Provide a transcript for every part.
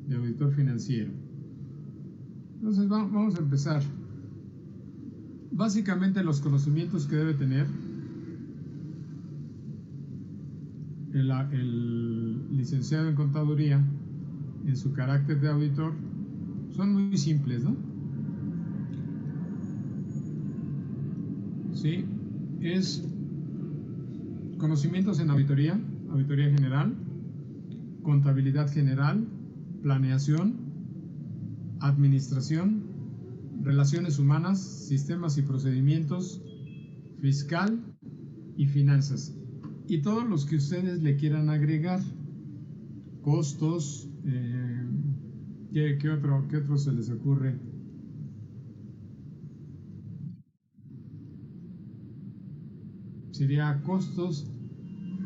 de auditor financiero. Entonces vamos a empezar. Básicamente los conocimientos que debe tener el licenciado en contaduría en su carácter de auditor son muy simples, ¿no? Sí, es conocimientos en auditoría, auditoría general, contabilidad general, planeación, administración, relaciones humanas, sistemas y procedimientos, fiscal y finanzas. Y todos los que ustedes le quieran agregar, costos, ¿qué otro se les ocurre? Sería costos,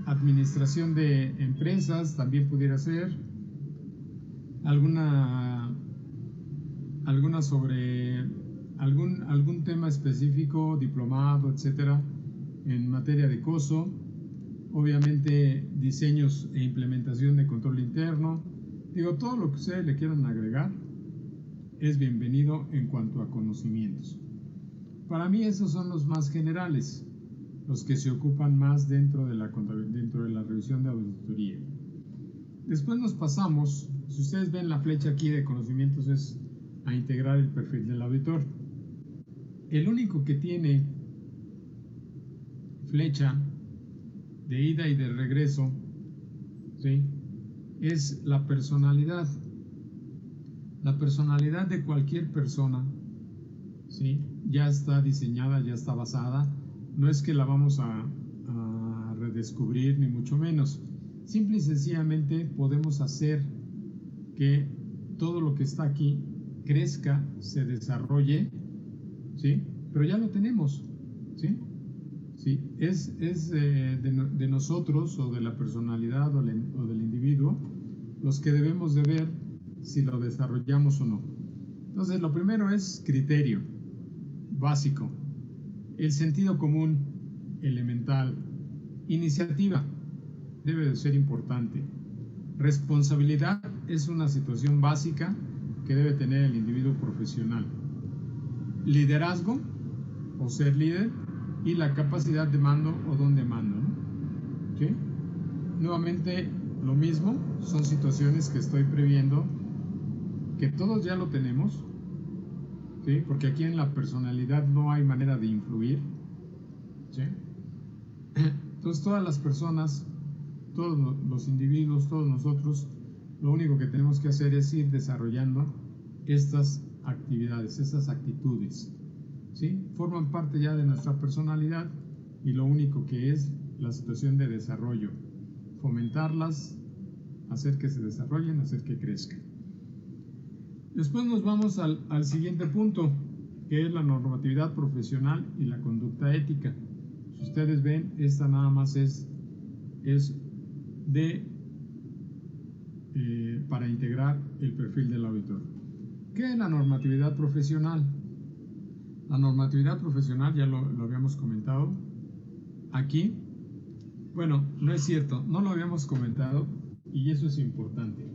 administración de empresas, también pudiera ser, alguna sobre algún tema específico, diplomado, etcétera, en materia de COSO, obviamente diseños e implementación de control interno. Digo, todo lo que ustedes le quieran agregar es bienvenido en cuanto a conocimientos. Para mí esos son los más generales, los que se ocupan más dentro de la revisión de auditoría. Después nos pasamos, si ustedes ven la flecha aquí de conocimientos, es a integrar el perfil del auditor. El único que tiene flecha de ida y de regreso, ¿sí?, es la personalidad. La personalidad de cualquier persona, ¿sí?, ya está diseñada, ya está basada. No es que la vamos a redescubrir, ni mucho menos. Simple y sencillamente podemos hacer que todo lo que está aquí crezca, se desarrolle, ¿sí? Pero ya lo tenemos, ¿sí? Sí, es de nosotros o de la personalidad o del individuo los que debemos de ver si lo desarrollamos o no. Entonces, lo primero es criterio básico, el sentido común elemental, iniciativa debe de ser importante, responsabilidad es una situación básica que debe tener el individuo profesional, liderazgo o ser líder y la capacidad de mando o don de mando, ¿no? ¿Sí? Nuevamente lo mismo, son situaciones que estoy previendo que todos ya lo tenemos, ¿sí? Porque aquí en la personalidad no hay manera de influir, ¿sí? Entonces todas las personas, todos los individuos, todos nosotros, lo único que tenemos que hacer es ir desarrollando estas actividades, estas actitudes, ¿sí? Forman parte ya de nuestra personalidad y lo único que es la situación de desarrollo, fomentarlas, hacer que se desarrollen, hacer que crezcan. Después nos vamos al siguiente punto, que es la normatividad profesional y la conducta ética. Si ustedes ven, esta nada más es para integrar el perfil del auditor. ¿Qué es la normatividad profesional? La normatividad profesional, ya lo habíamos comentado aquí. Bueno, no es cierto, no lo habíamos comentado y eso es importante.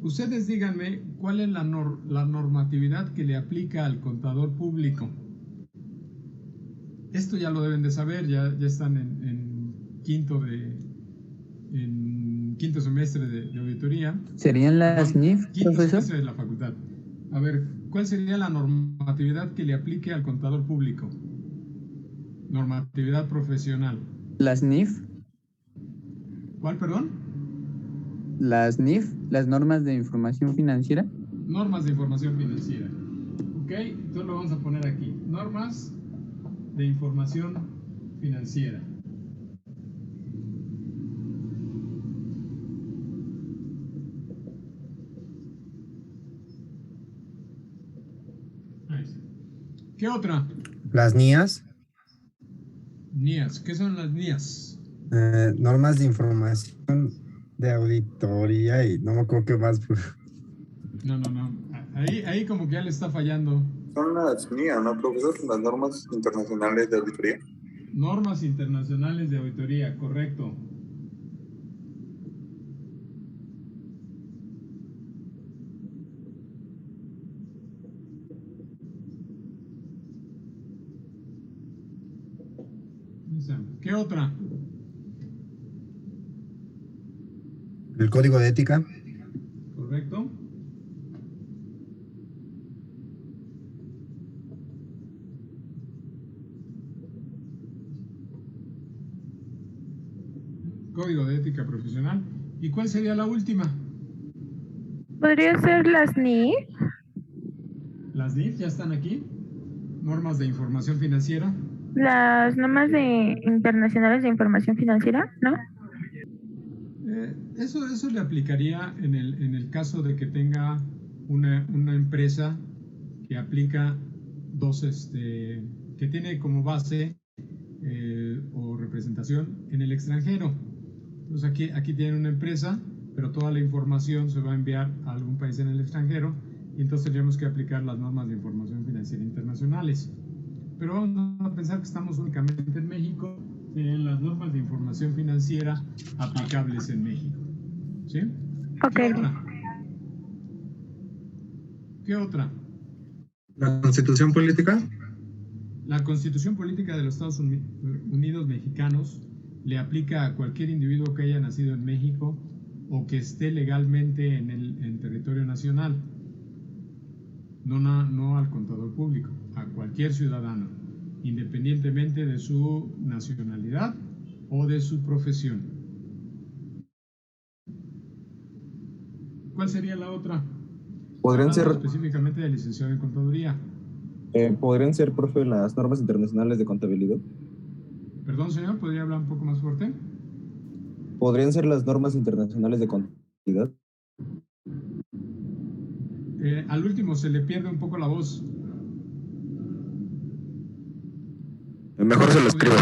Ustedes díganme cuál es la normatividad que le aplica al contador público. Esto ya lo deben de saber, ya están en quinto semestre de auditoría. ¿Serían las NIF, Quinto profesor? semestre de la facultad. A ver, ¿cuál sería la normatividad que le aplique al contador público? Normatividad profesional. ¿Las NIF? ¿Cuál, perdón? ¿Las NIF? ¿Las normas de información financiera? Normas de información financiera. Ok, entonces lo vamos a poner aquí. Normas de información financiera. Ahí está. ¿Qué otra? Las NIAs. NIAS. ¿Qué son las NIAS? Normas de información de auditoría y no me acuerdo qué más. No. Ahí como que ya le está fallando. Son las NIA, ¿no, profesor? Las normas internacionales de auditoría. Normas internacionales de auditoría, correcto. ¿Qué otra? El código de ética. ¿Correcto? Código de ética profesional. ¿Y cuál sería la última? ¿Podría ser las NIF? Las NIF ya están aquí. Normas de información financiera. Las normas internacionales de información financiera, ¿no? Eso le aplicaría en el caso de que tenga una empresa que aplica que tiene como base o representación en el extranjero. Entonces aquí tienen una empresa, pero toda la información se va a enviar a algún país en el extranjero y entonces tendríamos que aplicar las normas de información financiera internacionales. Pero vamos a pensar que estamos únicamente en México, en las normas de información financiera aplicables en México. ¿Sí? Ok. ¿Qué otra? La Constitución política. La Constitución política de los Estados Unidos mexicanos le aplica a cualquier individuo que haya nacido en México o que esté legalmente en territorio nacional. No al contador público, a cualquier ciudadano, independientemente de su nacionalidad o de su profesión. ¿Cuál sería la otra? Podrían ser, específicamente de licenciado en contaduría. podrían ser, profe, las normas internacionales de contabilidad. Perdón, señor, ¿podría hablar un poco más fuerte? Podrían ser las normas internacionales de contabilidad. Al último se le pierde un poco la voz. Mejor se lo escribo.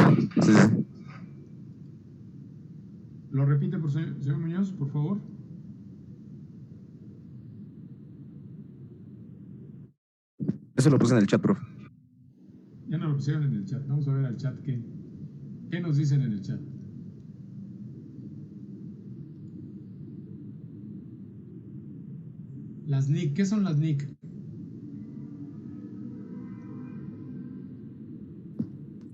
Sí. ¿Lo repite, por señor Muñoz, por favor? Eso lo puse en el chat, profe. Ya no lo pusieron en el chat. Vamos a ver al chat qué nos dicen en el chat. Las NIC, ¿qué son las NIC?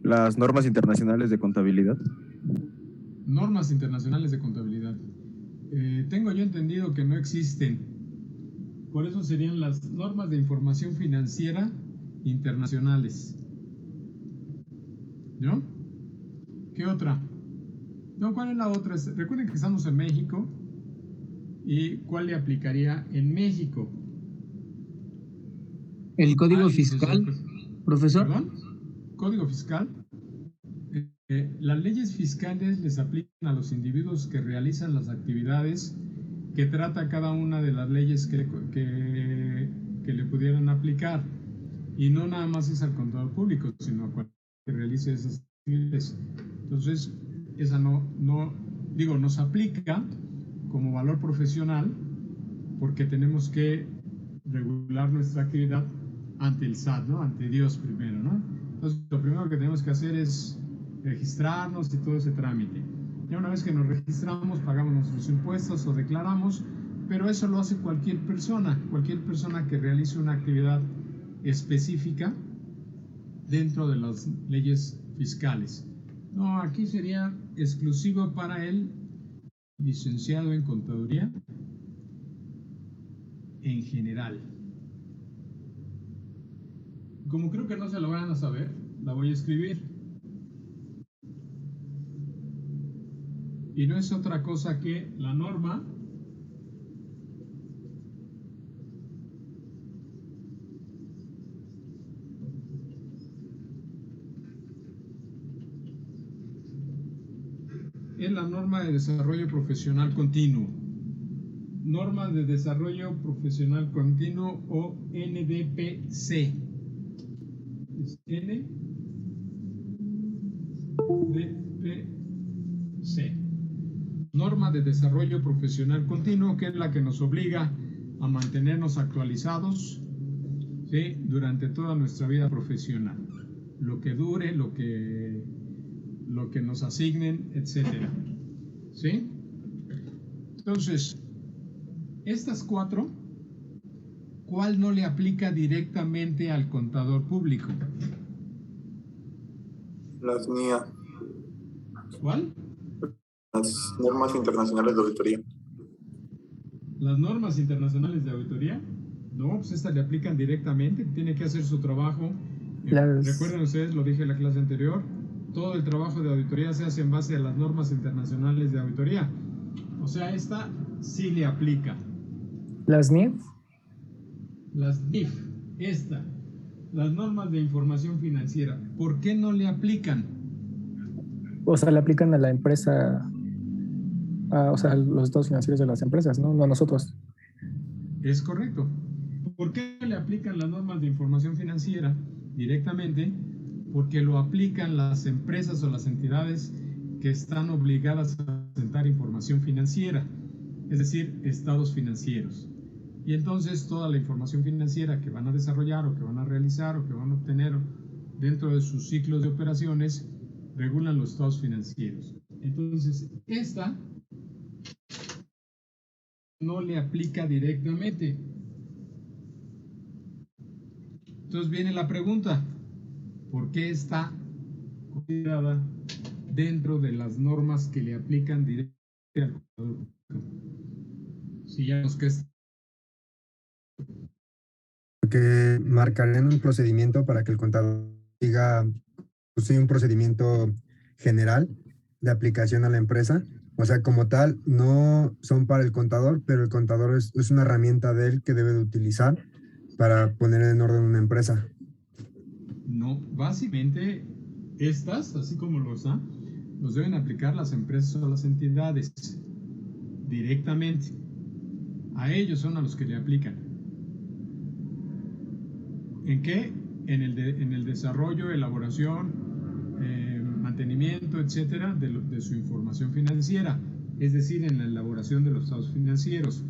Las normas internacionales de contabilidad. Normas internacionales de contabilidad. Tengo yo entendido que no existen. Por eso serían las normas de información financiera internacionales. ¿No? ¿Qué otra? No, ¿cuál es la otra? Recuerden que estamos en México. ¿Y cuál le aplicaría en México? El código fiscal, profesor. ¿Perdón? Código fiscal. Las leyes fiscales les aplican a los individuos que realizan las actividades que trata cada una de las leyes que le pudieran aplicar. Y no nada más es al contador público, sino a cualquiera que realice esas actividades. Entonces, esa nos aplica como valor profesional porque tenemos que regular nuestra actividad ante el SAT, ¿no? Ante Dios primero, ¿no? Entonces, lo primero que tenemos que hacer es registrarnos y todo ese trámite. Ya una vez que nos registramos, pagamos nuestros impuestos o declaramos, pero eso lo hace cualquier persona que realice una actividad específica dentro de las leyes fiscales. No, aquí sería exclusivo para el licenciado en contaduría en general. Como creo que no se lo van a saber, la voy a escribir. Y no es otra cosa que la norma es la norma de desarrollo profesional continuo. Norma de desarrollo profesional continuo o NDPC. Es NDPC. Norma de desarrollo profesional continuo, que es la que nos obliga a mantenernos actualizados, ¿sí? Durante toda nuestra vida profesional. Lo que dure, lo que nos asignen, etcétera. ¿Sí? Entonces, estas cuatro, ¿cuál no le aplica directamente al contador público? Las mías. ¿Cuál? Las normas internacionales de auditoría. Las normas internacionales de auditoría. No, pues estas le aplican directamente, tiene que hacer su trabajo. Recuerden ustedes, lo dije en la clase anterior, todo el trabajo de auditoría se hace en base a las normas internacionales de auditoría. O sea, esta sí le aplica. ¿Las NIF? Las NIF, las normas de información financiera, ¿por qué no le aplican? O sea, le aplican a la empresa, o sea, a los estados financieros de las empresas, ¿no? No a nosotros. Es correcto. ¿Por qué le aplican las normas de información financiera directamente? Porque lo aplican las empresas o las entidades que están obligadas a presentar información financiera, es decir, estados financieros. Y entonces toda la información financiera que van a desarrollar o que van a realizar o que van a obtener dentro de sus ciclos de operaciones regulan los estados financieros. Entonces, esta no le aplica directamente. Entonces viene la pregunta, ¿por qué está considerada dentro de las normas que le aplican directamente al contador público? Si ya nos queda. Que marcarían un procedimiento para que el contador diga, pues sí, un procedimiento general de aplicación a la empresa. O sea, como tal, no son para el contador, pero el contador es una herramienta de él que debe de utilizar para poner en orden una empresa. No, básicamente estas, así como los deben aplicar las empresas o las entidades directamente. A ellos son a los que le aplican. ¿En qué? En el desarrollo, elaboración, mantenimiento, etcétera, de su información financiera, es decir, en la elaboración de los estados financieros.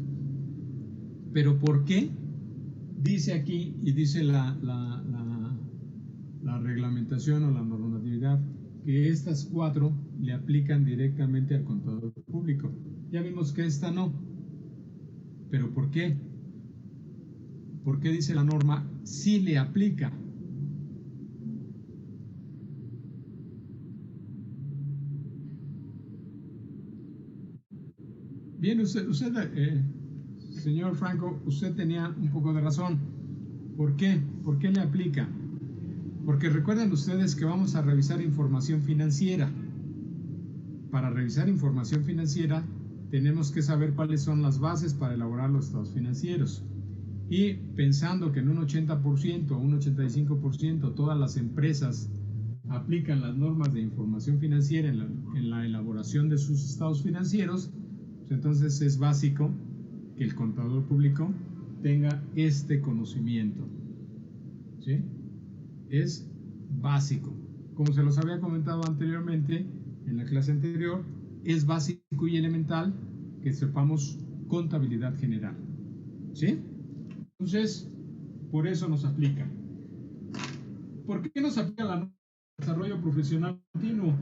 ¿Pero por qué? Dice aquí, y dice la reglamentación o la normatividad, que estas 4 le aplican directamente al contador público. Ya vimos que esta no. ¿Pero por qué? ¿Por qué dice la norma sí le aplica? Bien, usted señor Franco, usted tenía un poco de razón. ¿Por qué? ¿Por qué le aplica? Porque recuerden ustedes que vamos a revisar información financiera. Para revisar información financiera tenemos que saber cuáles son las bases para elaborar los estados financieros. Y pensando que en un 80% o un 85% todas las empresas aplican las normas de información financiera en la elaboración de sus estados financieros, pues entonces es básico que el contador público tenga este conocimiento. ¿Sí? Es básico. Como se los había comentado anteriormente, en la clase anterior, es básico y elemental que sepamos contabilidad general. ¿Sí? Entonces, por eso nos aplica. ¿Por qué nos aplica la norma de desarrollo profesional continuo?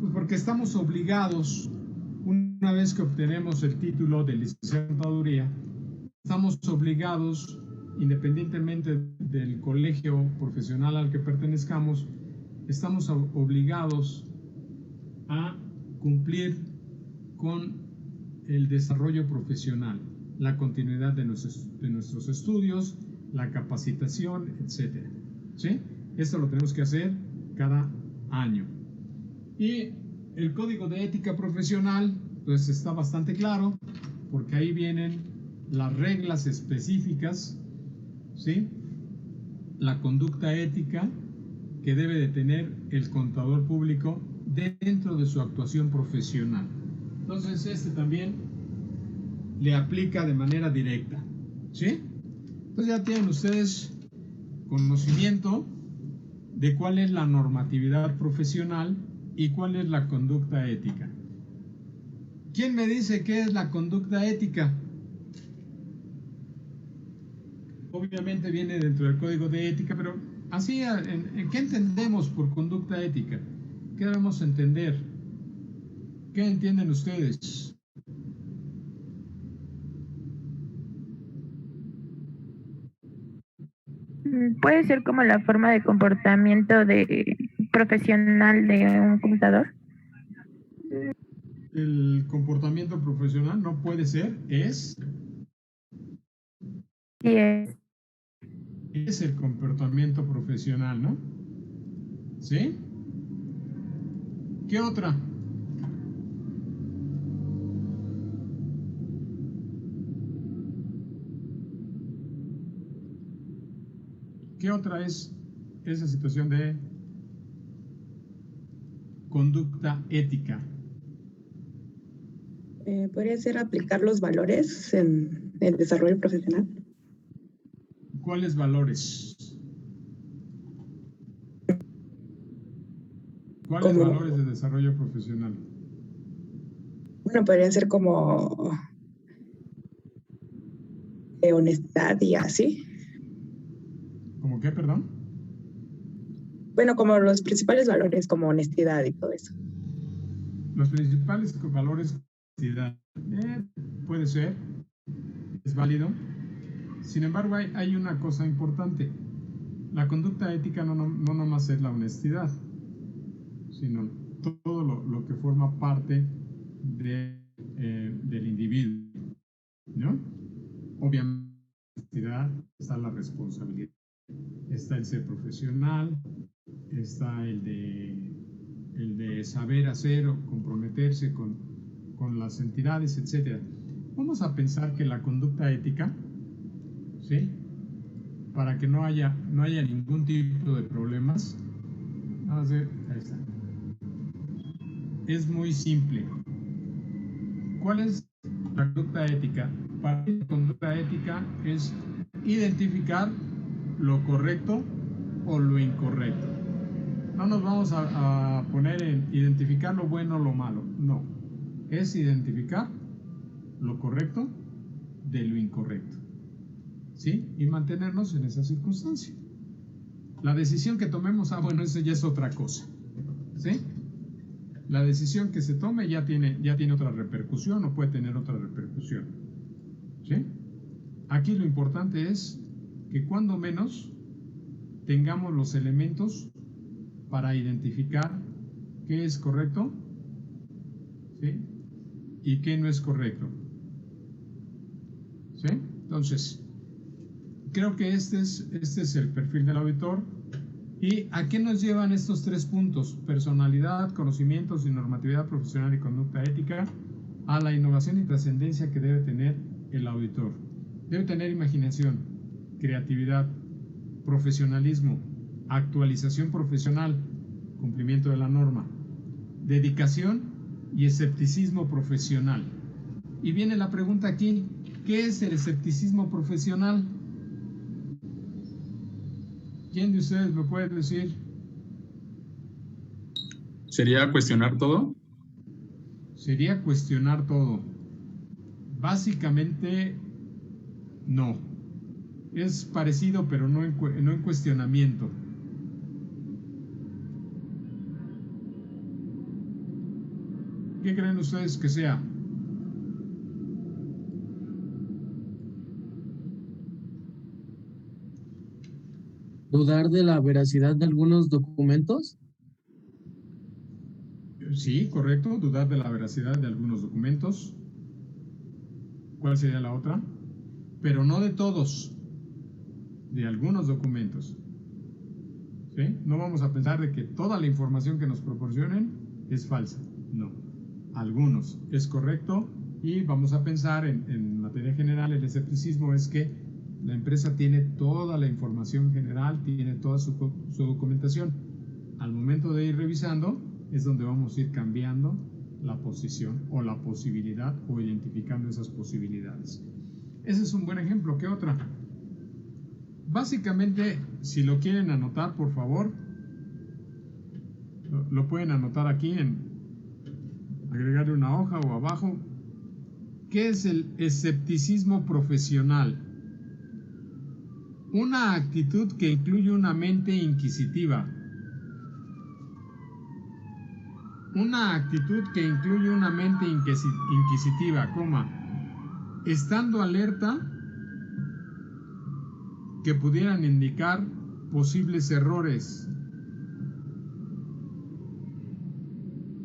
Pues porque estamos obligados, una vez que obtenemos el título de licenciado en contaduría, estamos obligados, independientemente del colegio profesional al que pertenezcamos, estamos obligados a cumplir con el desarrollo profesional, la continuidad de nuestros estudios, la capacitación, etc. ¿Sí? Esto lo tenemos que hacer cada año. Y el Código de Ética Profesional, pues está bastante claro, porque ahí vienen las reglas específicas, ¿sí? La conducta ética que debe de tener el contador público dentro de su actuación profesional. Entonces, este también le aplica de manera directa, ¿sí? Pues ya tienen ustedes conocimiento de cuál es la normatividad profesional y cuál es la conducta ética. ¿Quién me dice qué es la conducta ética? Obviamente viene dentro del Código de Ética, pero así, ¿qué entendemos por conducta ética? ¿Qué debemos entender? ¿Qué entienden ustedes? Puede ser como la forma de comportamiento profesional de un contador. el comportamiento profesional no puede ser, es Sí, es. el comportamiento profesional, ¿no? ¿Sí? ¿Qué otra? ¿Qué otra es esa situación de conducta ética? Podría ser aplicar los valores en el desarrollo profesional. ¿Cuáles valores? ¿Cuáles Como, valores de desarrollo profesional? bueno, podrían ser como honestidad y así. ¿Cómo qué, perdón? Bueno, como los principales valores como honestidad y todo eso. Los principales valores puede ser, es válido. Sin embargo, hay una cosa importante. La conducta ética no nomás es la honestidad, sino todo lo que forma parte del individuo, ¿no? Obviamente, está la responsabilidad, está el ser profesional, está el de saber hacer o comprometerse con las entidades, etc. Vamos a pensar que la conducta ética, ¿sí? Para que no haya ningún tipo de problemas, vamos a ver, ahí está. Es muy simple. ¿Cuál es la conducta ética? Para mí la conducta ética es identificar lo correcto o lo incorrecto. No nos vamos a poner en identificar lo bueno o lo malo, no. Es identificar lo correcto de lo incorrecto, ¿sí? Y mantenernos en esa circunstancia. La decisión que tomemos, bueno, eso ya es otra cosa, ¿sí? La decisión que se tome ya tiene otra repercusión o puede tener otra repercusión, ¿sí? Aquí lo importante es que cuando menos tengamos los elementos para identificar qué es correcto, ¿sí? Y qué no es correcto, ¿sí? Entonces, creo que este es el perfil del auditor. ¿Y a qué nos llevan estos tres puntos? Personalidad, conocimientos y normatividad profesional y conducta ética. A la innovación y trascendencia que debe tener el auditor. Debe tener imaginación, creatividad, profesionalismo, actualización profesional, cumplimiento de la norma, dedicación y escepticismo profesional. Y viene la pregunta aquí, ¿qué es el escepticismo profesional? ¿Quién de ustedes me puede decir? ¿Sería cuestionar todo? Sería cuestionar todo. Básicamente, no. Es parecido, pero no en cuestionamiento. ¿Qué creen ustedes que sea? ¿Dudar de la veracidad de algunos documentos? Sí, correcto. Dudar de la veracidad de algunos documentos. ¿Cuál sería la otra? Pero no de todos. De algunos documentos. ¿Sí? No vamos a pensar de que toda la información que nos proporcionen es falsa. No. Algunos es correcto y vamos a pensar en materia general. El escepticismo es que la empresa tiene toda la información general, tiene toda su documentación. Al momento de ir revisando es donde vamos a ir cambiando la posición o la posibilidad o identificando esas posibilidades. Ese es un buen ejemplo. ¿Qué otra? Básicamente, si lo quieren anotar, por favor, lo pueden anotar aquí agregarle una hoja o abajo. ¿Qué es el escepticismo profesional? Una actitud que incluye una mente inquisitiva. Una actitud que incluye una mente inquisitiva, estando alerta que pudieran indicar posibles errores.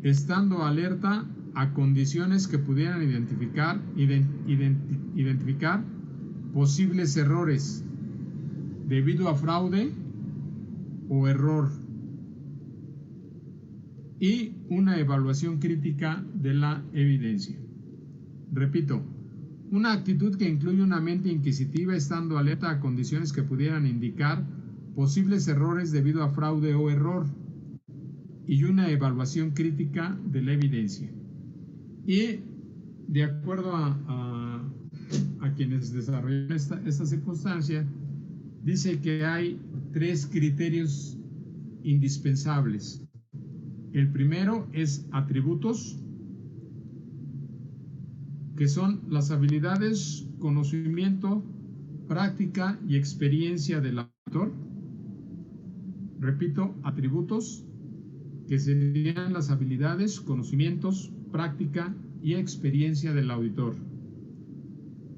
Estando alerta a condiciones que pudieran identificar posibles errores debido a fraude o error, y una evaluación crítica de la evidencia. Repito, una actitud que incluye una mente inquisitiva estando alerta a condiciones que pudieran indicar posibles errores debido a fraude o error, y una evaluación crítica de la evidencia. Y de acuerdo a quienes desarrollan esta circunstancia, dice que hay 3 criterios indispensables. El primero es atributos, que son las habilidades, conocimiento, práctica y experiencia del auditor. Repito, atributos, que serían las habilidades, conocimientos, práctica y experiencia del auditor.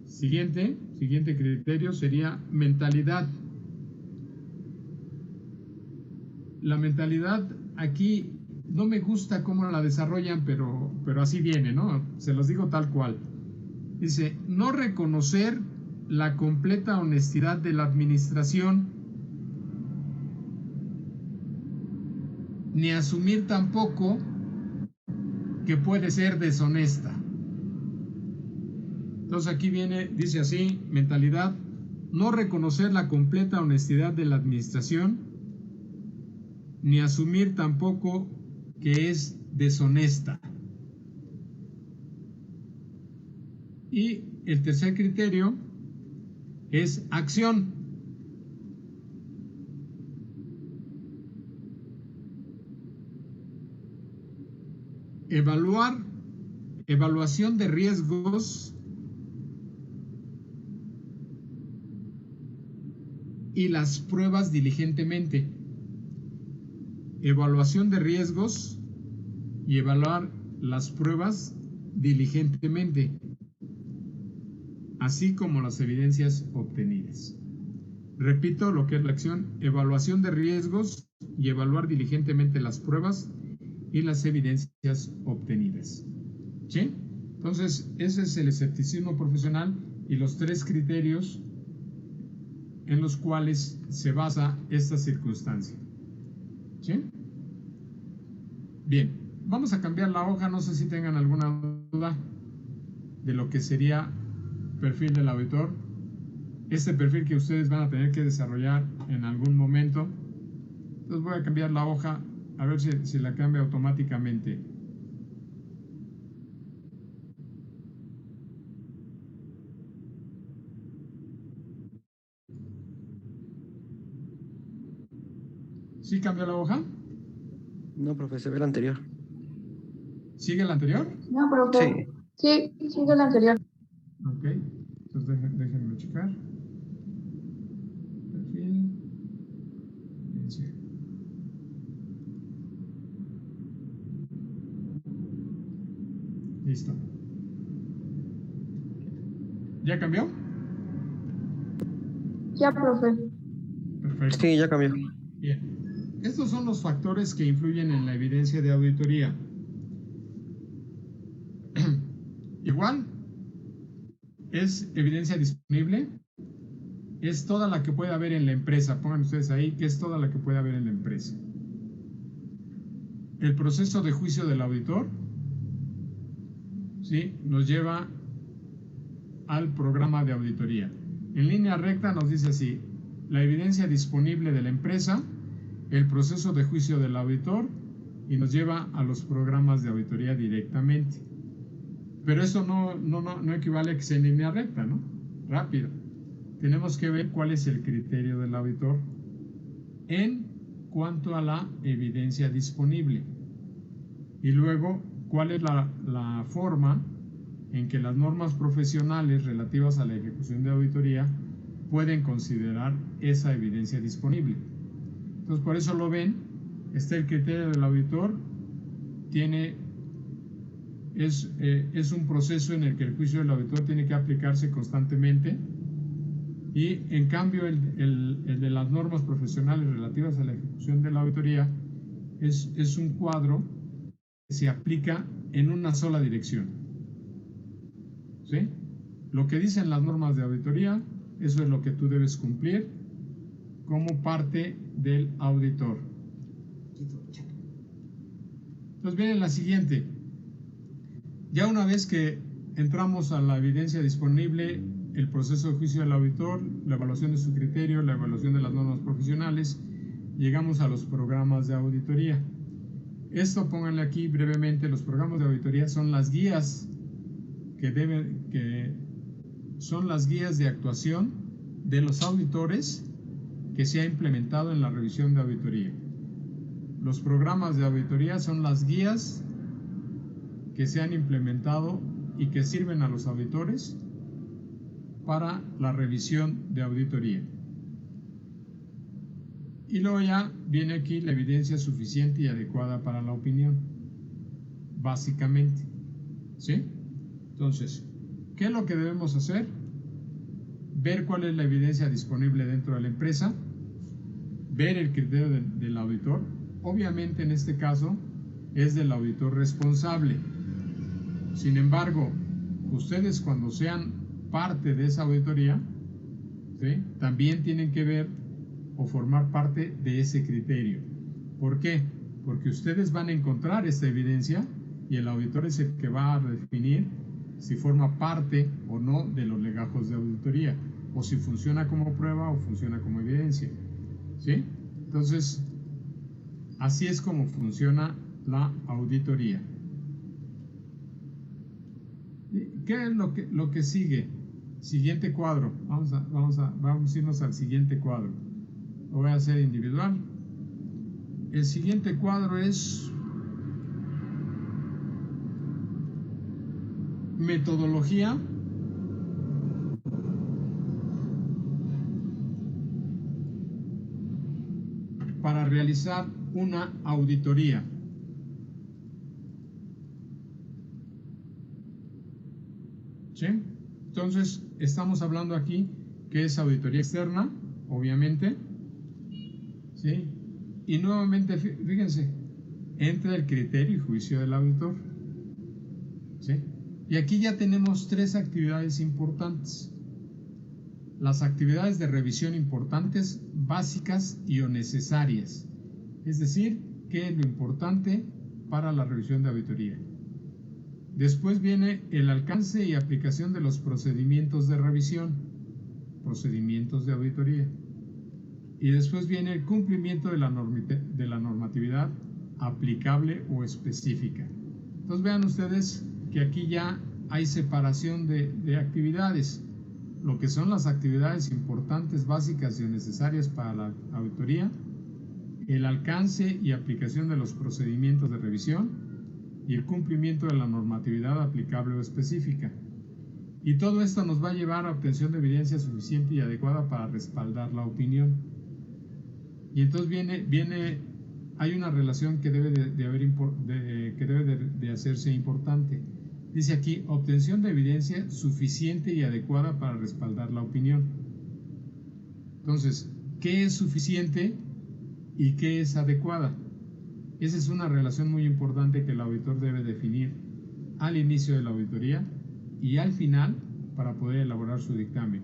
Siguiente criterio sería mentalidad. La mentalidad aquí no me gusta cómo la desarrollan, pero así viene, ¿no? Se los digo tal cual. Dice, no reconocer la completa honestidad de la administración, ni asumir tampoco que puede ser deshonesta. Entonces aquí viene, dice así, mentalidad, no reconocer la completa honestidad de la administración, ni asumir tampoco que es deshonesta. Y el tercer criterio es acción. Evaluación de riesgos y las pruebas diligentemente. Evaluación de riesgos y evaluar las pruebas diligentemente, así como las evidencias obtenidas. Repito lo que es la acción: evaluación de riesgos y evaluar diligentemente las pruebas y las evidencias obtenidas. ¿Sí? Entonces, ese es el escepticismo profesional y los 3 criterios en los cuales se basa esta circunstancia. ¿Sí? Bien, vamos a cambiar la hoja. No sé si tengan alguna duda de lo que sería perfil del auditor. Este perfil que ustedes van a tener que desarrollar en algún momento. Entonces voy a cambiar la hoja, a ver si la cambia automáticamente. ¿Sí cambió la hoja? No, profe, se ve la anterior. ¿Sigue la anterior? No, profe. Sí, sigue la anterior. Ok, entonces déjenme checar. Perfil. Evidencia. Listo. ¿Ya cambió? Ya, profe. Perfecto. Sí, ya cambió. Bien. Estos son los factores que influyen en la evidencia de auditoría. Igual, es evidencia disponible, es toda la que puede haber en la empresa. Pongan ustedes ahí que es toda la que puede haber en la empresa. El proceso de juicio del auditor, ¿sí?, nos lleva al programa de auditoría. En línea recta nos dice así: la evidencia disponible de la empresa, el proceso de juicio del auditor, y nos lleva a los programas de auditoría directamente. Pero eso no equivale a que sea en línea recta, ¿no? Rápido. Tenemos que ver cuál es el criterio del auditor en cuanto a la evidencia disponible. Y luego, cuál es la forma en que las normas profesionales relativas a la ejecución de auditoría pueden considerar esa evidencia disponible. Entonces, por eso lo ven, está el criterio del auditor, es un proceso en el que el juicio del auditor tiene que aplicarse constantemente, y en cambio el de las normas profesionales relativas a la ejecución de la auditoría es un cuadro que se aplica en una sola dirección. ¿Sí? Lo que dicen las normas de auditoría, eso es lo que tú debes cumplir como parte del auditor. Entonces viene la siguiente. Ya una vez que entramos a la evidencia disponible, el proceso de juicio del auditor, la evaluación de su criterio, la evaluación de las normas profesionales, llegamos a los programas de auditoría. Esto, pónganle aquí brevemente, los programas de auditoría son las guías son las guías de actuación de los auditores que se ha implementado en la revisión de auditoría. Los programas de auditoría son las guías que se han implementado y que sirven a los auditores para la revisión de auditoría. Y luego ya viene aquí la evidencia suficiente y adecuada para la opinión, básicamente. ¿Sí? Entonces, ¿qué es lo que debemos hacer? Ver cuál es la evidencia disponible dentro de la empresa, ver el criterio del auditor. Obviamente en este caso es del auditor responsable. Sin embargo, ustedes cuando sean parte de esa auditoría, ¿sí?, también tienen que ver o formar parte de ese criterio. ¿Por qué? Porque ustedes van a encontrar esta evidencia y el auditor es el que va a definir si forma parte o no de los legajos de auditoría, o si funciona como prueba o funciona como evidencia. ¿Sí? Entonces, así es como funciona la auditoría. ¿Qué es lo que sigue? Siguiente cuadro. Vamos a irnos al siguiente cuadro. Lo voy a hacer individual. El siguiente cuadro es metodología para realizar una auditoría. ¿Sí? Entonces, estamos hablando aquí que es auditoría externa, obviamente. ¿Sí? Y nuevamente, fíjense, entra el criterio y juicio del auditor. ¿Sí? Y aquí ya tenemos tres actividades importantes. Las actividades de revisión importantes, básicas y o necesarias. Es decir, ¿qué es lo importante para la revisión de auditoría? Después viene el alcance y aplicación de los procedimientos de revisión, procedimientos de auditoría. Y después viene el cumplimiento de la normatividad aplicable o específica. Entonces vean ustedes que aquí ya hay separación de actividades. Lo que son las actividades importantes, básicas y necesarias para la auditoría, el alcance y aplicación de los procedimientos de revisión y el cumplimiento de la normatividad aplicable o específica. Y todo esto nos va a llevar a obtención de evidencia suficiente y adecuada para respaldar la opinión. Y entonces hay una relación que debe de hacerse importante. Dice aquí, obtención de evidencia suficiente y adecuada para respaldar la opinión. Entonces, ¿qué es suficiente y qué es adecuada? Esa es una relación muy importante que el auditor debe definir al inicio de la auditoría y al final para poder elaborar su dictamen.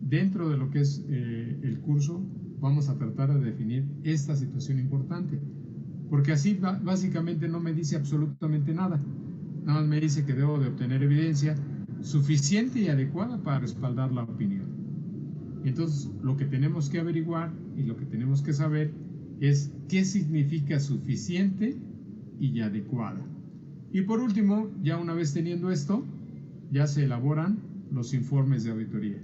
Dentro de lo que es el curso, vamos a tratar de definir esta situación importante, porque así básicamente no me dice absolutamente nada. Nada más me dice que debo de obtener evidencia suficiente y adecuada para respaldar la opinión. Entonces, lo que tenemos que averiguar y lo que tenemos que saber es qué significa suficiente y adecuada. Y por último, ya una vez teniendo esto, ya se elaboran los informes de auditoría.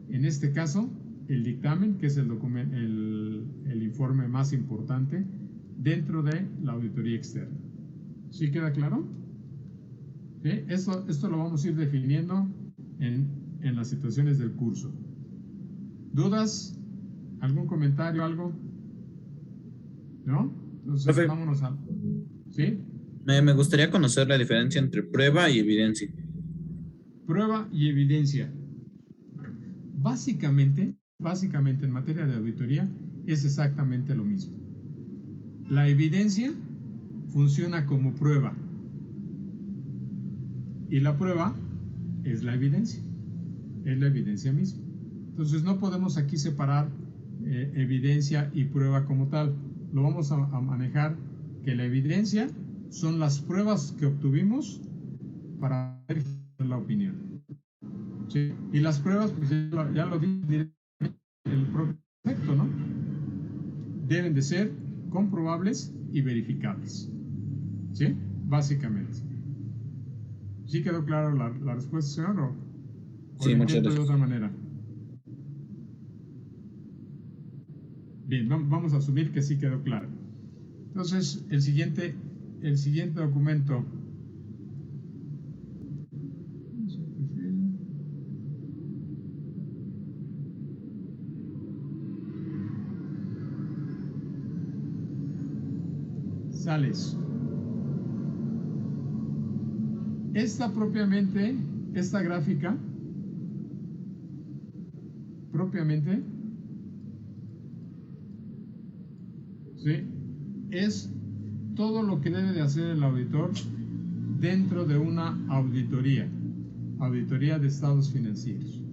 En este caso, el dictamen, que es el informe más importante dentro de la auditoría externa. ¿Sí queda claro? ¿Sí? Esto lo vamos a ir definiendo en las situaciones del curso. ¿Dudas? ¿Algún comentario, algo? ¿No? Entonces, Profe, vámonos a... ¿Sí? me gustaría conocer la diferencia entre prueba y evidencia. Prueba y evidencia. Básicamente en materia de auditoría es exactamente lo mismo. La evidencia funciona como prueba. Y la prueba es la evidencia misma. Entonces no podemos aquí separar evidencia y prueba como tal. Lo vamos a manejar que la evidencia son las pruebas que obtuvimos para ver la opinión. ¿Sí? Y las pruebas, pues ya lo dice el propio concepto, ¿no? Deben de ser comprobables y verificables. ¿Sí? Básicamente. ¿Sí quedó claro la respuesta, señor? ¿O Sí, lo muchas intento de gracias. otra manera? Bien, vamos a asumir que sí quedó claro. Entonces, el siguiente documento. Sales. Esta gráfica, propiamente, ¿sí? Es todo lo que debe de hacer el auditor dentro de una auditoría de estados financieros.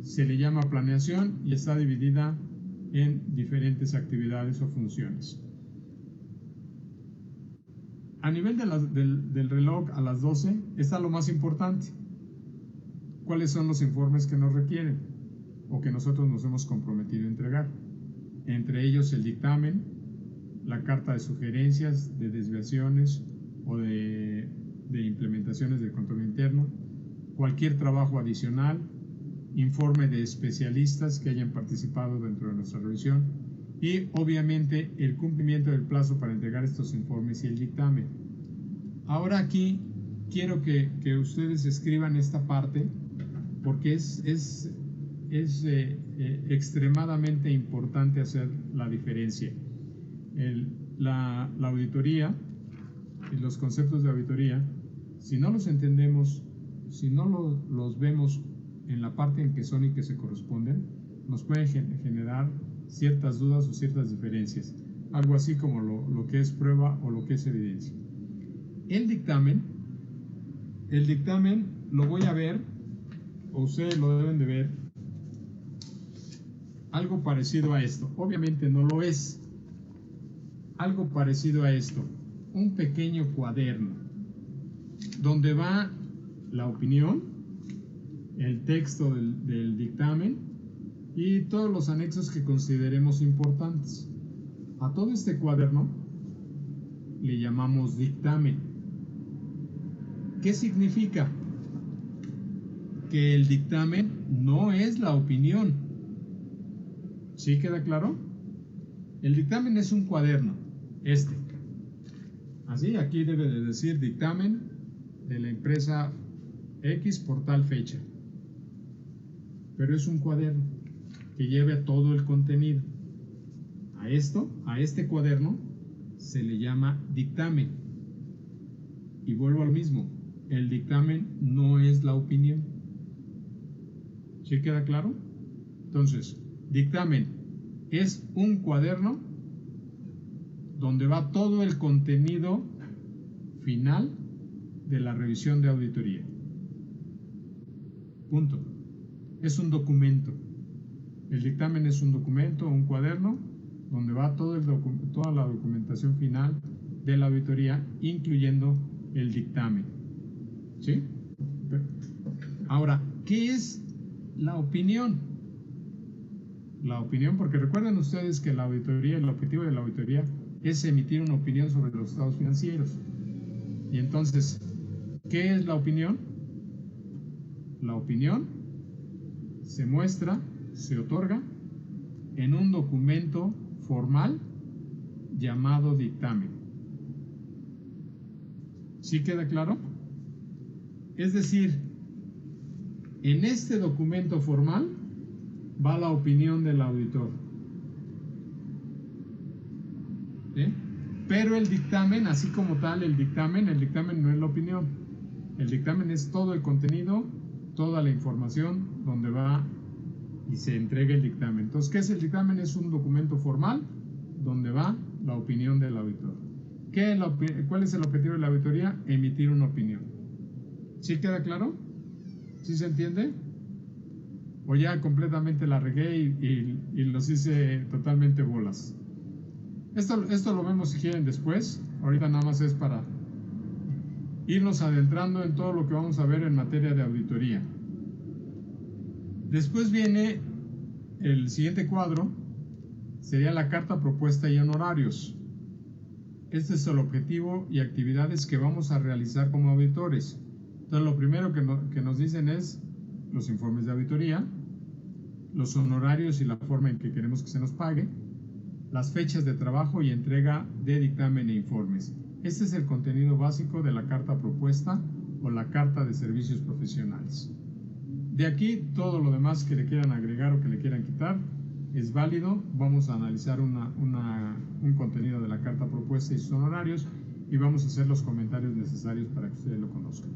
Se le llama planeación y está dividida en diferentes actividades o funciones. A nivel del reloj a las 12 está lo más importante. ¿Cuáles son los informes que nos requieren o que nosotros nos hemos comprometido a entregar? Entre ellos el dictamen, la carta de sugerencias, de desviaciones o de implementaciones del control interno, cualquier trabajo adicional, informe de especialistas que hayan participado dentro de nuestra revisión y obviamente el cumplimiento del plazo para entregar estos informes y el dictamen. Ahora aquí quiero que ustedes escriban esta parte porque es extremadamente importante hacer la diferencia. La auditoría y los conceptos de auditoría, si no los entendemos, si no los vemos en la parte en que son y que se corresponden, nos pueden generar ciertas dudas o ciertas diferencias, algo así como lo que es prueba o lo que es evidencia. El dictamen lo voy a ver, o ustedes lo deben de ver, algo parecido a esto. Obviamente no lo es. Algo parecido a esto. Un pequeño cuaderno donde va la opinión, el texto del dictamen y todos los anexos que consideremos importantes. A todo este cuaderno le llamamos dictamen. ¿Qué significa? Que el dictamen no es la opinión. ¿Sí queda claro? El dictamen es un cuaderno, Así, aquí debe de decir dictamen de la empresa X por tal fecha. Pero es un cuaderno que lleve todo el contenido. A este cuaderno se le llama dictamen. Y vuelvo al mismo, el dictamen no es la opinión. ¿Sí queda claro? Entonces, dictamen es un cuaderno donde va todo el contenido final de la revisión de auditoría. Punto. Es un documento. El dictamen es un documento, un cuaderno, donde va toda la documentación final de la auditoría, incluyendo el dictamen. ¿Sí? Ahora, ¿qué es la opinión? La opinión, porque recuerden ustedes que la auditoría, el objetivo de la auditoría es emitir una opinión sobre los estados financieros. Y entonces, ¿qué es la opinión? La opinión se muestra, se otorga en un documento formal llamado dictamen. ¿Sí queda claro? Es decir, en este documento formal va la opinión del auditor. ¿Sí? Pero el dictamen, así como tal, el dictamen no es la opinión. El dictamen es todo el contenido, toda la información donde va y se entrega el dictamen. Entonces, ¿qué es el dictamen? Es un documento formal donde va la opinión del auditor. ¿Cuál es el objetivo de la auditoría? Emitir una opinión. ¿Sí queda claro? ¿Sí se entiende? O ya completamente la regué y los hice totalmente bolas. Esto lo vemos si quieren después. Ahorita nada más es para irnos adentrando en todo lo que vamos a ver en materia de auditoría. Después viene el siguiente cuadro, sería la carta propuesta y honorarios. Este es el objetivo y actividades que vamos a realizar como auditores. Entonces, lo primero que nos dicen es los informes de auditoría, los honorarios y la forma en que queremos que se nos pague, las fechas de trabajo y entrega de dictamen e informes. Este es el contenido básico de la carta propuesta o la carta de servicios profesionales. De aquí, todo lo demás que le quieran agregar o que le quieran quitar es válido. Vamos a analizar un contenido de la carta propuesta y sus honorarios y vamos a hacer los comentarios necesarios para que ustedes lo conozcan.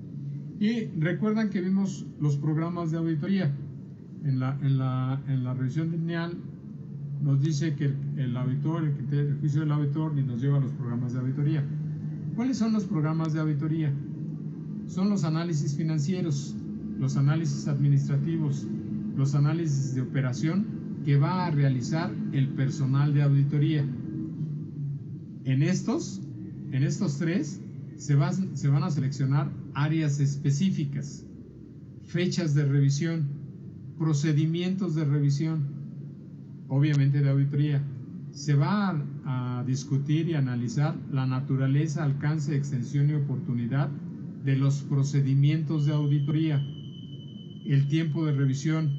Y recuerdan que vimos los programas de auditoría. En la revisión lineal nos dice que el auditor, el juicio del auditor, ni nos lleva a los programas de auditoría. ¿Cuáles son los programas de auditoría? Son los análisis financieros, los análisis administrativos, los análisis de operación que va a realizar el personal de auditoría. En estos tres se van a seleccionar áreas específicas, fechas de revisión, procedimientos de revisión, obviamente de auditoría. Se va a discutir y analizar la naturaleza, alcance, extensión y oportunidad de los procedimientos de auditoría, el tiempo de revisión,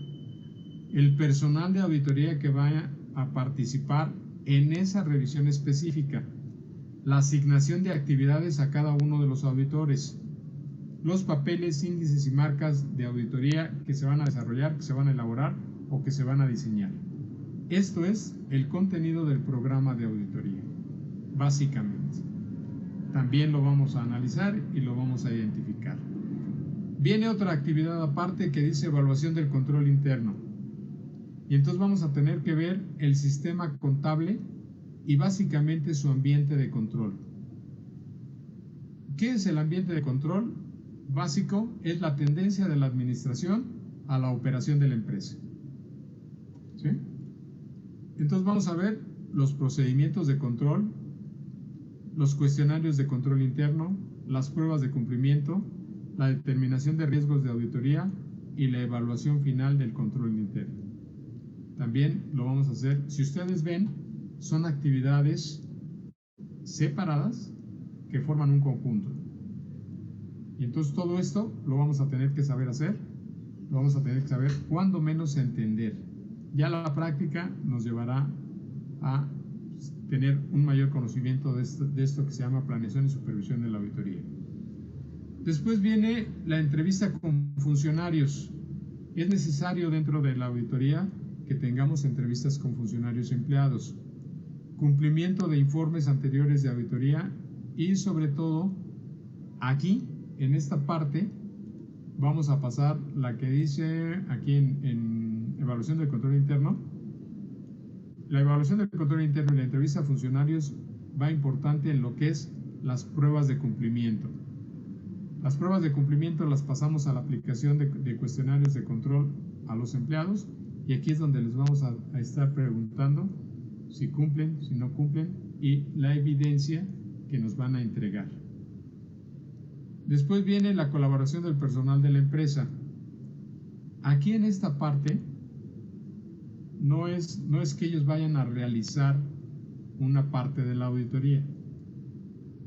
el personal de auditoría que vaya a participar en esa revisión específica, la asignación de actividades a cada uno de los auditores, los papeles, índices y marcas de auditoría que se van a desarrollar, que se van a elaborar o que se van a diseñar. Esto es el contenido del programa de auditoría, básicamente. También lo vamos a analizar y lo vamos a identificar. Viene otra actividad aparte que dice evaluación del control interno. Y entonces vamos a tener que ver el sistema contable y básicamente su ambiente de control. ¿Qué es el ambiente de control? Básico es la tendencia de la administración a la operación de la empresa. ¿Sí? Entonces vamos a ver los procedimientos de control, los cuestionarios de control interno, las pruebas de cumplimiento, la determinación de riesgos de auditoría y la evaluación final del control interno. También lo vamos a hacer, si ustedes ven, son actividades separadas que forman un conjunto. Y entonces todo esto lo vamos a tener que saber hacer, lo vamos a tener que saber cuando menos entender. Ya la práctica nos llevará a tener un mayor conocimiento de esto que se llama planeación y supervisión de la auditoría. Después viene la entrevista con funcionarios. Es necesario dentro de la auditoría que tengamos entrevistas con funcionarios y empleados, cumplimiento de informes anteriores de auditoría y sobre todo aquí en esta parte vamos a pasar la que dice aquí en evaluación del control interno. La evaluación del control interno y la entrevista a funcionarios va importante en lo que es las pruebas de cumplimiento. Las pruebas de cumplimiento las pasamos a la aplicación de cuestionarios de control a los empleados y aquí es donde les vamos a estar preguntando si cumplen, si no cumplen y la evidencia que nos van a entregar. Después viene la colaboración del personal de la empresa. Aquí en esta parte no es que ellos vayan a realizar una parte de la auditoría.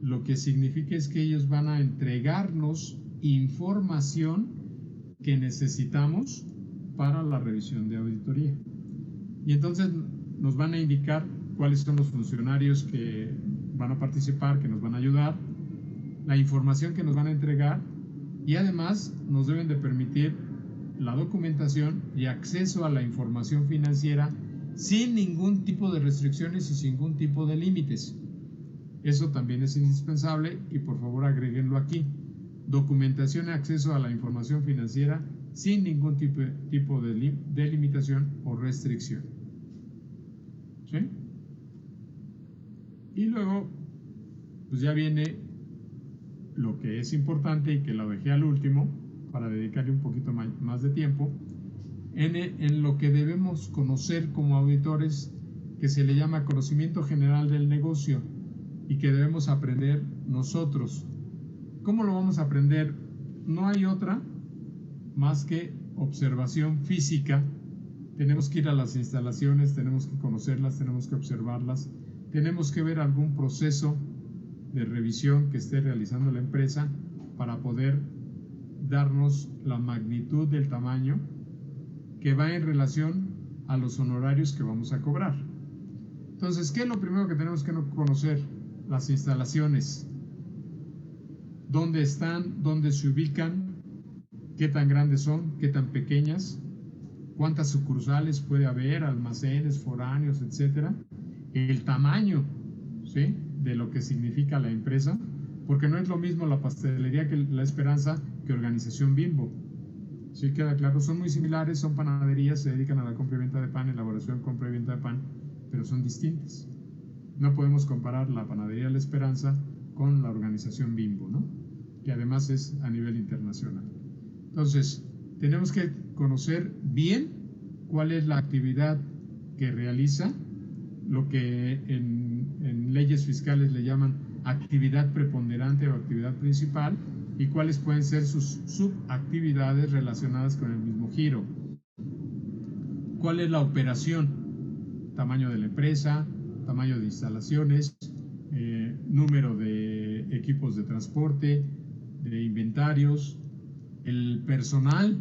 Lo que significa es que ellos van a entregarnos información que necesitamos para la revisión de auditoría. Y entonces nos van a indicar cuáles son los funcionarios que van a participar, que nos van a ayudar, la información que nos van a entregar y además nos deben de permitir la documentación y acceso a la información financiera sin ningún tipo de restricciones y sin ningún tipo de límites. Eso también es indispensable y por favor agréguenlo aquí. Documentación y acceso a la información financiera sin ningún tipo de limitación o restricción. ¿Sí? Y luego, pues ya viene lo que es importante y que lo dejé al último para dedicarle un poquito más de tiempo, en lo que debemos conocer como auditores, que se le llama conocimiento general del negocio y que debemos aprender nosotros. ¿Cómo lo vamos a aprender? No hay otra más que observación física. Tenemos que ir a las instalaciones, tenemos que conocerlas, tenemos que observarlas, tenemos que ver algún proceso de revisión que esté realizando la empresa para poder darnos la magnitud del tamaño que va en relación a los honorarios que vamos a cobrar. Entonces, ¿qué es lo primero que tenemos que conocer? Las instalaciones. ¿Dónde están? ¿Dónde se ubican? ¿Qué tan grandes son? ¿Qué tan pequeñas? ¿Cuántas sucursales puede haber? Almacenes, foráneos, etcétera. El tamaño, ¿sí?, de lo que significa la empresa, porque no es lo mismo la pastelería que La Esperanza que Organización Bimbo. ¿Sí queda claro? Son muy similares, son panaderías, se dedican a la compra y venta de pan, elaboración, compra y venta de pan, pero son distintas. No podemos comparar la panadería La Esperanza con la Organización Bimbo, ¿no?, que además es a nivel internacional. Entonces, tenemos que conocer bien cuál es la actividad que realiza, lo que en leyes fiscales le llaman actividad preponderante o actividad principal, y cuáles pueden ser sus subactividades relacionadas con el mismo giro. ¿Cuál es la operación? Tamaño de la empresa, tamaño de instalaciones, número de equipos de transporte, de inventarios, el personal.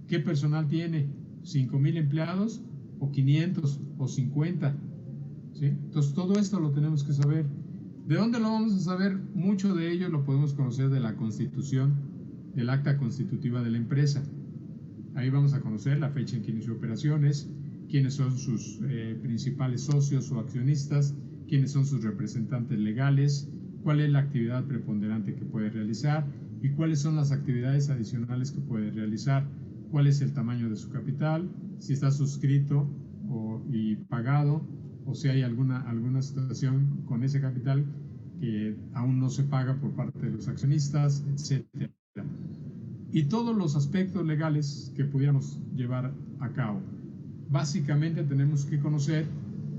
¿Qué personal tiene? ¿5,000 empleados o 500 o 50? ¿Sí? Entonces todo esto lo tenemos que saber. ¿De dónde lo vamos a saber? Mucho de ello lo podemos conocer de la Constitución, del acta constitutiva de la empresa. Ahí vamos a conocer la fecha en que inició operaciones, quiénes son sus principales socios o accionistas, quiénes son sus representantes legales, cuál es la actividad preponderante que puede realizar y cuáles son las actividades adicionales que puede realizar, cuál es el tamaño de su capital, si está suscrito y pagado, o si hay alguna situación con ese capital que aún no se paga por parte de los accionistas, etc. Y todos los aspectos legales que pudiéramos llevar a cabo. Básicamente tenemos que conocer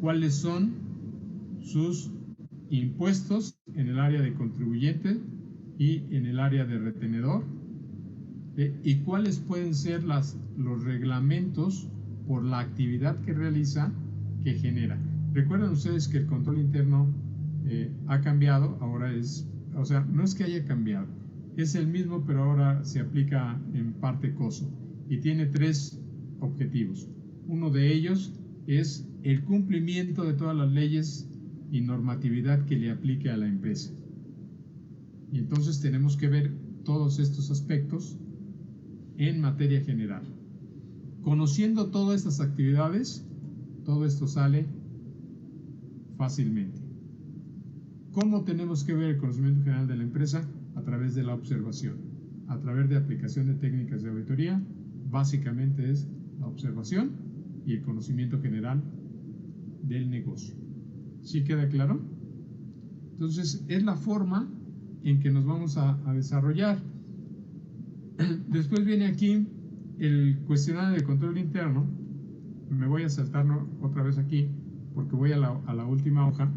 cuáles son sus impuestos en el área de contribuyente y en el área de retenedor, y cuáles pueden ser los reglamentos por la actividad que realiza, que genera. Recuerden ustedes que el control interno ha cambiado, ahora no es que haya cambiado, es el mismo, pero ahora se aplica en parte COSO y tiene 3 objetivos. Uno de ellos es el cumplimiento de todas las leyes y normatividad que le aplique a la empresa. Y entonces tenemos que ver todos estos aspectos en materia general. Conociendo todas estas actividades, todo esto sale fácilmente. ¿Cómo tenemos que ver el conocimiento general de la empresa? A través de la observación, a través de aplicación de técnicas de auditoría. Básicamente es la observación y el conocimiento general del negocio. ¿Sí queda claro? Entonces, es la forma en que nos vamos a desarrollar. Después viene aquí el cuestionario de control interno. Me voy a saltarlo otra vez aquí porque voy a la última hoja.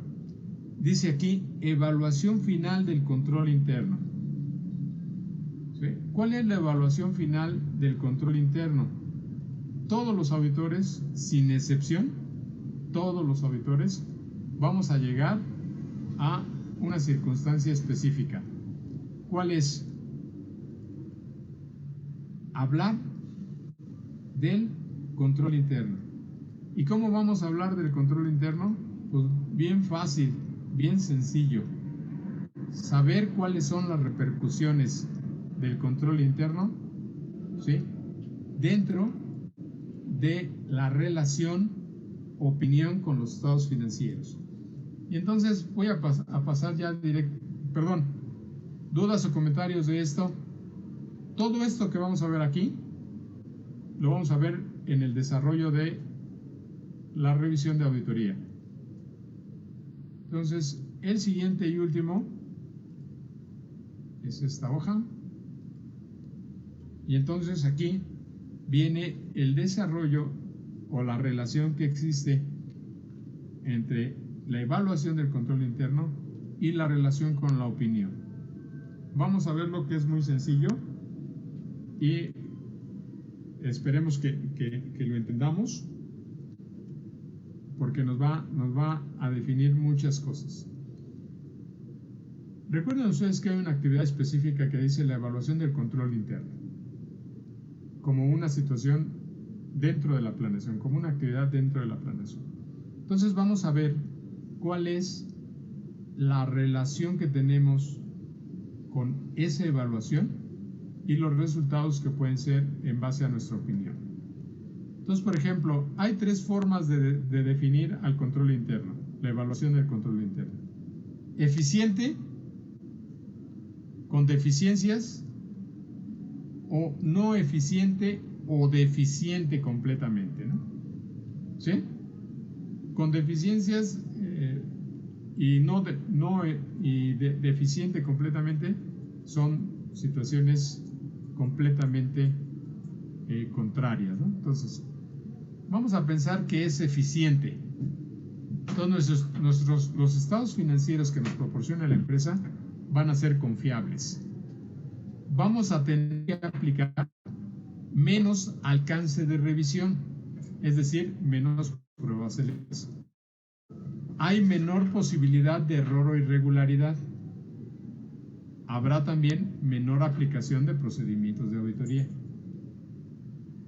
Dice aquí, evaluación final del control interno. ¿Sí? ¿Cuál es la evaluación final del control interno? Todos los auditores, sin excepción, todos los auditores, vamos a llegar a una circunstancia específica. ¿Cuál es? Hablar del control interno. ¿Y cómo vamos a hablar del control interno? Pues bien fácil, bien sencillo. Saber cuáles son las repercusiones del control interno, ¿sí?, dentro de la relación opinión con los estados financieros. Y entonces voy a pasar ya directo. Perdón, ¿dudas o comentarios de esto? Todo esto que vamos a ver aquí lo vamos a ver en el desarrollo de la revisión de auditoría. Entonces, el siguiente y último es esta hoja. Y entonces aquí viene el desarrollo o la relación que existe entre la evaluación del control interno y la relación con la opinión. Vamos a ver lo que es muy sencillo y esperemos que lo entendamos, porque nos va a definir muchas cosas. Recuerden ustedes que hay una actividad específica que dice la evaluación del control interno, como una situación dentro de la planeación, como una actividad dentro de la planeación. Entonces vamos a ver cuál es la relación que tenemos con esa evaluación y los resultados que pueden ser en base a nuestra opinión. Entonces, por ejemplo, hay tres formas de definir al control interno, la evaluación del control interno. Eficiente, con deficiencias, o no eficiente o deficiente completamente, ¿no? ¿Sí? Con deficiencias y deficiente completamente son situaciones completamente contrarias, ¿no? Entonces, vamos a pensar que es eficiente. Entonces, los estados financieros que nos proporciona la empresa van a ser confiables. Vamos a tener que aplicar menos alcance de revisión, es decir, menos pruebas selectivas. Hay menor posibilidad de error o irregularidad. Habrá también menor aplicación de procedimientos de auditoría.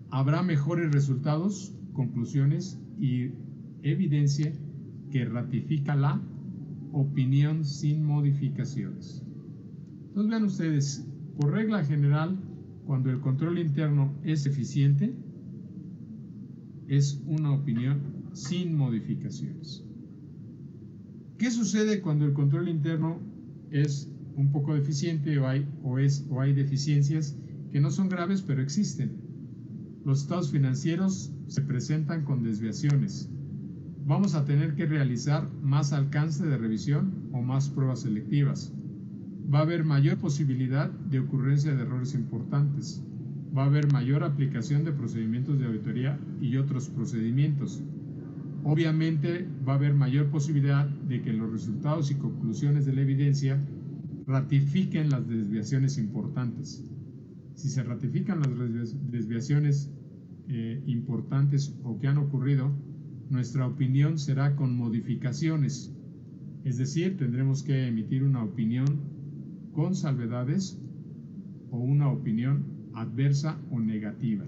Habrá mejores resultados, conclusiones y evidencia que ratifica la opinión sin modificaciones. Entonces vean ustedes, por regla general, cuando el control interno es eficiente, es una opinión sin modificaciones. ¿Qué sucede cuando el control interno es un poco deficiente o hay deficiencias que no son graves pero existen? Los estados financieros se presentan con desviaciones. Vamos a tener que realizar más alcance de revisión o más pruebas selectivas. Va a haber mayor posibilidad de ocurrencia de errores importantes. Va a haber mayor aplicación de procedimientos de auditoría y otros procedimientos. Obviamente va a haber mayor posibilidad de que los resultados y conclusiones de la evidencia ratifiquen las desviaciones importantes. Si se ratifican las desviaciones importantes o que han ocurrido, nuestra opinión será con modificaciones. Es decir, tendremos que emitir una opinión con salvedades o una opinión adversa o negativa.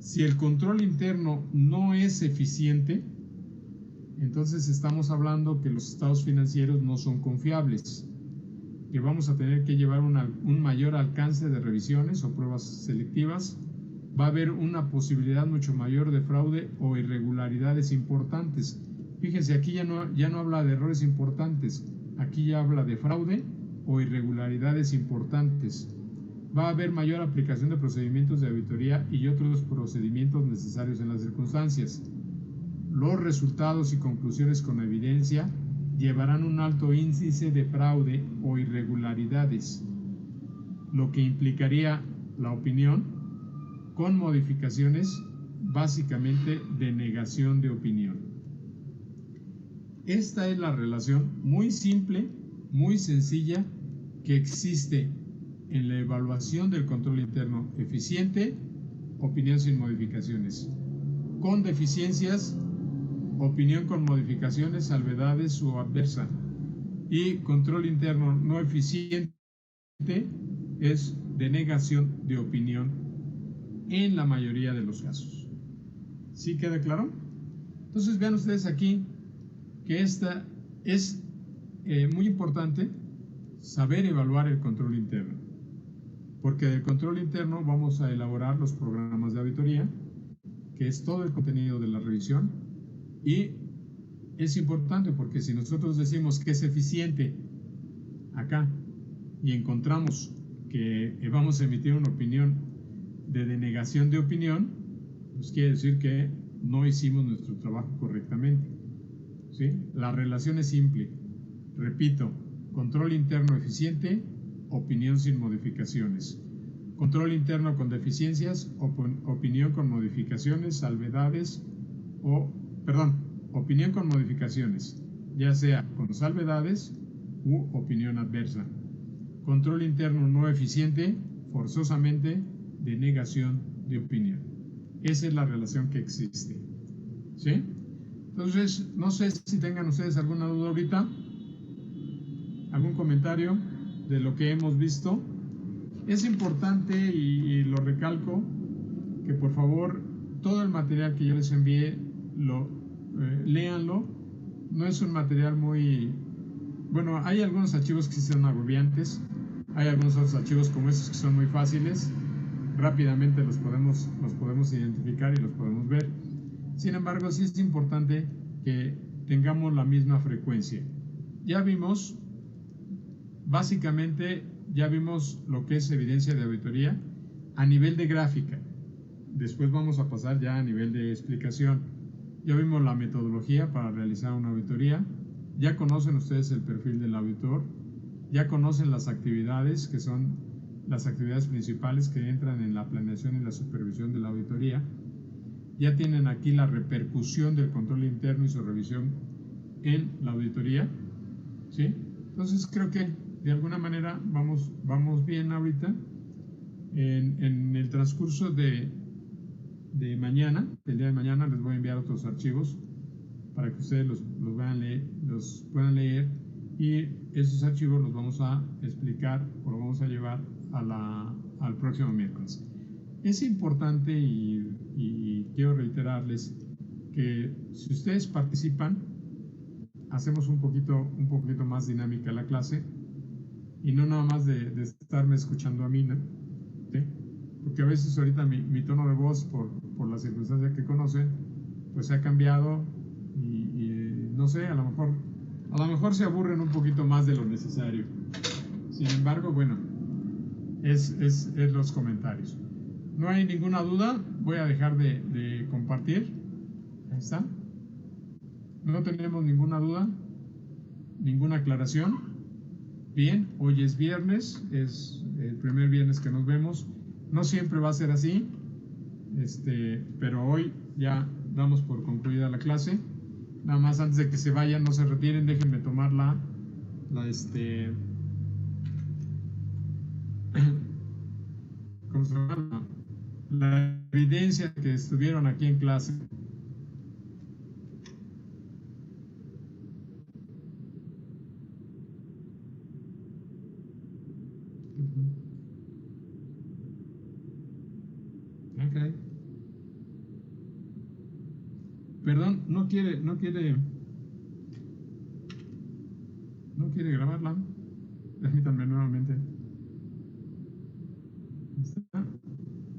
Si el control interno no es eficiente, entonces estamos hablando que los estados financieros no son confiables, que vamos a tener que llevar un mayor alcance de revisiones o pruebas selectivas. Va a haber una posibilidad mucho mayor de fraude o irregularidades importantes. Fíjense, aquí ya no habla de errores importantes, aquí ya habla de fraude o irregularidades importantes. Va a haber mayor aplicación de procedimientos de auditoría y otros procedimientos necesarios en las circunstancias. Los resultados y conclusiones con evidencia llevarán un alto índice de fraude o irregularidades, lo que implicaría la opinión con modificaciones básicamente de negación de opinión. Esta es la relación muy simple, muy sencilla, que existe en la evaluación del control interno eficiente, opinión sin modificaciones. Con deficiencias, opinión con modificaciones, salvedades o adversa. Y control interno no eficiente es denegación de opinión en la mayoría de los casos. ¿Sí queda claro? Entonces vean ustedes aquí que esta es muy importante saber evaluar el control interno, porque del control interno vamos a elaborar los programas de auditoría, que es todo el contenido de la revisión, y es importante porque si nosotros decimos que es eficiente acá y encontramos que vamos a emitir una opinión de denegación de opinión, pues quiere decir que no hicimos nuestro trabajo correctamente. ¿Sí? La relación es simple. Repito, control interno eficiente, opinión sin modificaciones. Control interno con deficiencias, opinión con modificaciones, salvedades opinión con modificaciones, ya sea con salvedades u opinión adversa. Control interno no eficiente, forzosamente denegación de opinión. Esa es la relación que existe. ¿Sí? Entonces, no sé si tengan ustedes alguna duda ahorita, algún comentario de lo que hemos visto. Es importante, y lo recalco, que por favor todo el material que yo les envié léanlo. No es un material muy... Bueno, hay algunos archivos que sí son agobiantes, hay algunos otros archivos como estos que son muy fáciles, rápidamente los podemos identificar y los podemos ver. Sin embargo, sí es importante que tengamos la misma frecuencia. Ya vimos, básicamente, lo que es evidencia de auditoría a nivel de gráfica. Después vamos a pasar ya a nivel de explicación. Ya vimos la metodología para realizar una auditoría. Ya conocen ustedes el perfil del auditor. Ya conocen las actividades, que son las actividades principales que entran en la planeación y la supervisión de la auditoría. Ya tienen aquí la repercusión del control interno y su revisión en la auditoría. ¿Sí? Entonces creo que de alguna manera vamos bien ahorita. En el transcurso del día de mañana, les voy a enviar otros archivos para que ustedes los puedan leer, y esos archivos los vamos a explicar o los vamos a llevar al próximo miércoles. Es importante y quiero reiterarles que si ustedes participan, hacemos un poquito más dinámica la clase y no nada más de estarme escuchando a mí, ¿no? ¿Sí? Porque a veces ahorita mi tono de voz, por las circunstancias que conocen, pues se ha cambiado y no sé, a lo mejor se aburren un poquito más de lo necesario. Sin embargo, bueno, es los comentarios. No hay ninguna duda, voy a dejar de compartir. Ahí está. No tenemos ninguna duda, ninguna aclaración. Bien, hoy es viernes, es el primer viernes que nos vemos. No siempre va a ser así, pero hoy ya damos por concluida la clase. Nada más, antes de que se vayan, no se retiren, déjenme tomar ¿cómo se llama? La evidencia que estuvieron aquí en clase. Okay. Perdón, no quiere grabarla. Permítanme nuevamente. Está.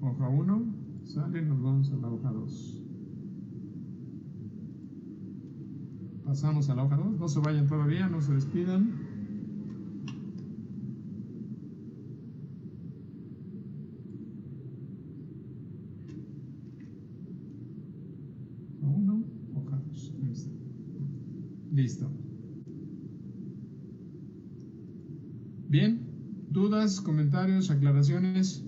Hoja 1, sale, nos vamos a la hoja 2. Pasamos a la hoja 2, no se vayan todavía, no se despidan. Hoja 1, hoja 2. Listo. Bien, dudas, comentarios, aclaraciones.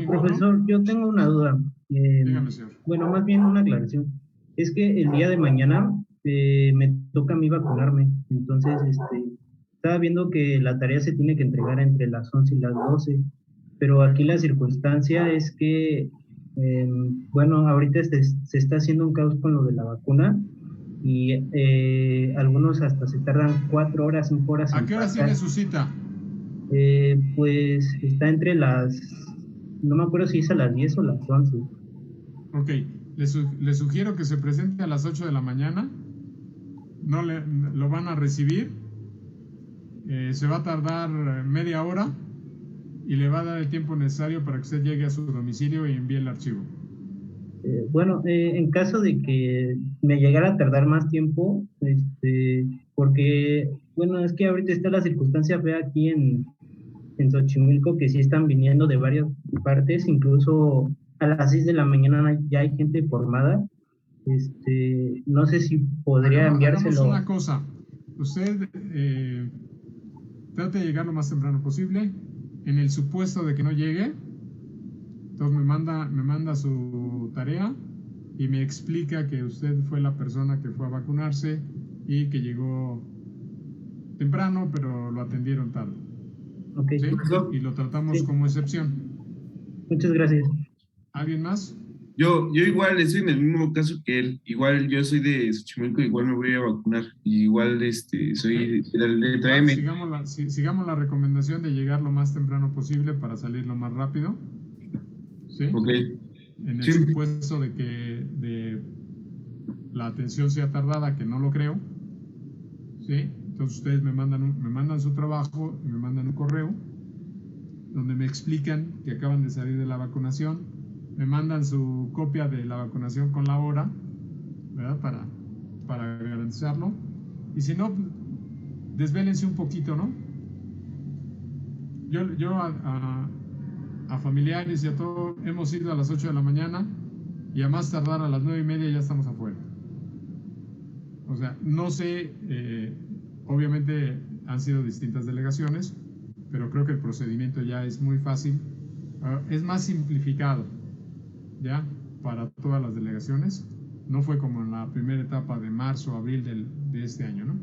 Profesor, yo tengo una duda. Dígame, señor. Bueno, más bien una aclaración. Es que el día de mañana me toca a mí vacunarme. Entonces, estaba viendo que la tarea se tiene que entregar entre las 11 y las 12. Pero aquí la circunstancia es que, bueno, ahorita se está haciendo un caos con lo de la vacuna. Y algunos hasta se tardan 4 horas, 5 horas. ¿A qué hora tiene su cita? Pues está entre no me acuerdo si es a las 10 o las 11. Ok, le sugiero que se presente a las 8 de la mañana. Lo van a recibir. Se va a tardar media hora y le va a dar el tiempo necesario para que usted llegue a su domicilio y envíe el archivo. Bueno, en caso de que me llegara a tardar más tiempo, porque, bueno, es que ahorita está la circunstancia fea aquí en Xochimilco, que sí están viniendo de varias partes, incluso a las 6 de la mañana ya hay gente formada. No sé si podría enviárselo. Hagamos una cosa, usted trate de llegar lo más temprano posible. En el supuesto de que no llegue, entonces me manda su tarea y me explica que usted fue la persona que fue a vacunarse y que llegó temprano, pero lo atendieron tarde. Ok. ¿Sí? Y lo tratamos como excepción. Muchas gracias. ¿Alguien más? Yo igual estoy en el mismo caso que él. Igual yo soy de Xochimilco, igual me voy a vacunar. Igual soy de la letra M. Sigamos la recomendación de llegar lo más temprano posible para salir lo más rápido. ¿Sí? Ok. En el supuesto de que la atención sea tardada, que no lo creo. ¿Sí? Entonces ustedes me mandan su trabajo, me mandan un correo donde me explican que acaban de salir de la vacunación, me mandan su copia de la vacunación con la hora, ¿verdad? Para garantizarlo. Y si no, desvélense un poquito, ¿no? Yo a familiares y a todo, hemos ido a las 8 de la mañana y a más tardar a las 9:30 ya estamos afuera. O sea, no sé, obviamente han sido distintas delegaciones, pero creo que el procedimiento ya es muy fácil, es más simplificado, ¿ya? Para todas las delegaciones. No fue como en la primera etapa de marzo o abril de este año, ¿no?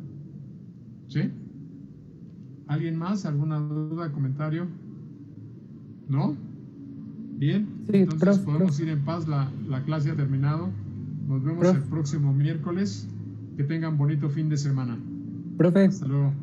¿Sí? ¿Alguien más? ¿Alguna duda, comentario? ¿No? Bien, sí, entonces podemos ir en paz, la clase ha terminado. Nos vemos el próximo miércoles. Que tengan bonito fin de semana. Profe. Hasta luego.